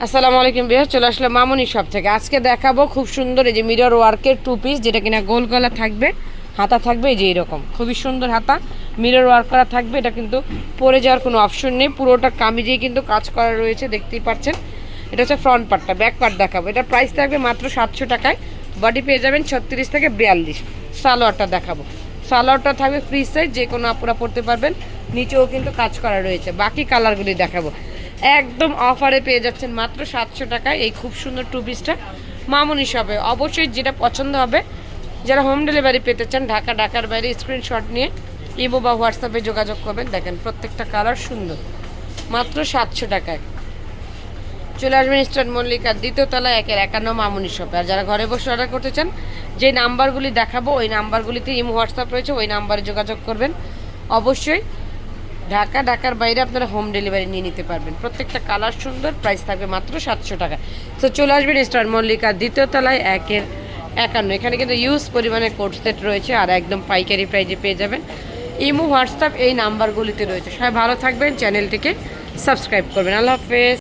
আসসালামু আলাইকুম বিহার, চলে আসলে মামুনি শপ থেকে। আজকে দেখাবো খুব সুন্দর এই যে মিরর ওয়ার্কের টু পিস, যেটা কিনা গোল গলা থাকবে, হাতা থাকবে এই যে এরকম খুবই সুন্দর হাতা, মিরর ওয়ার্ক করা থাকবে। এটা কিন্তু পরে যাওয়ার কোনো অপশন নেই, পুরোটা কামিজেই কিন্তু কাজ করা রয়েছে, দেখতেই পাচ্ছেন। এটা হচ্ছে ফ্রন্ট পার্টটা, ব্যাক পার্ট দেখাবো। এটা প্রাইস থাকবে মাত্র 700 টাকায়। বডি পেয়ে যাবেন 36 থেকে 42। সালোয়ারটা দেখাবো, সালোয়ারটা থাকবে ফ্রি সাইজ, যে কোনো আপুরা পরতে পারবেন। নিচেও কিন্তু কাজ করা রয়েছে। বাকি কালারগুলি দেখাবো, একদম অফারে পেয়ে যাচ্ছেন মাত্র 700 টাকায় এই খুব সুন্দর টু পিসটা মামুনি শপে। অবশ্যই যেটা পছন্দ হবে, যারা হোম ডেলিভারি পেতে চান ঢাকার বাইরে, স্ক্রিনশট নিয়ে ইমো বা হোয়াটসঅ্যাপে যোগাযোগ করবেন। দেখেন প্রত্যেকটা কালার সুন্দর, মাত্র 700 টাকায়। চলে আসবেন ইস্টার্ন মল্লিকার দ্বিতীয় তলায় 151 মামুনি শপে। আর যারা ঘরে বসে অর্ডার করতে চান, যে নাম্বারগুলি দেখাবো ওই নাম্বারগুলিতে ইমো হোয়াটসঅ্যাপ রয়েছে, ওই নাম্বারে যোগাযোগ করবেন। অবশ্যই ঢাকার বাইরে আপনারা হোম ডেলিভারি নিয়ে নিতে পারবেন। প্রত্যেকটা কালার সুন্দর, প্রাইস থাকবে মাত্র 700 টাকা। তো চলে আসবেন ইস্টার্ন মল্লিকার দ্বিতীয় তলায় 151। এখানে কিন্তু ইউজ পরিমাণে কোট সেট রয়েছে, আর একদম পাইকারি প্রাইজে পেয়ে যাবেন। ইমো হোয়াটসঅ্যাপ এই নাম্বারগুলিতে রয়েছে। সবাই ভালো থাকবেন, চ্যানেলটিকে সাবস্ক্রাইব করবেন। আল্লাহ হাফেজ।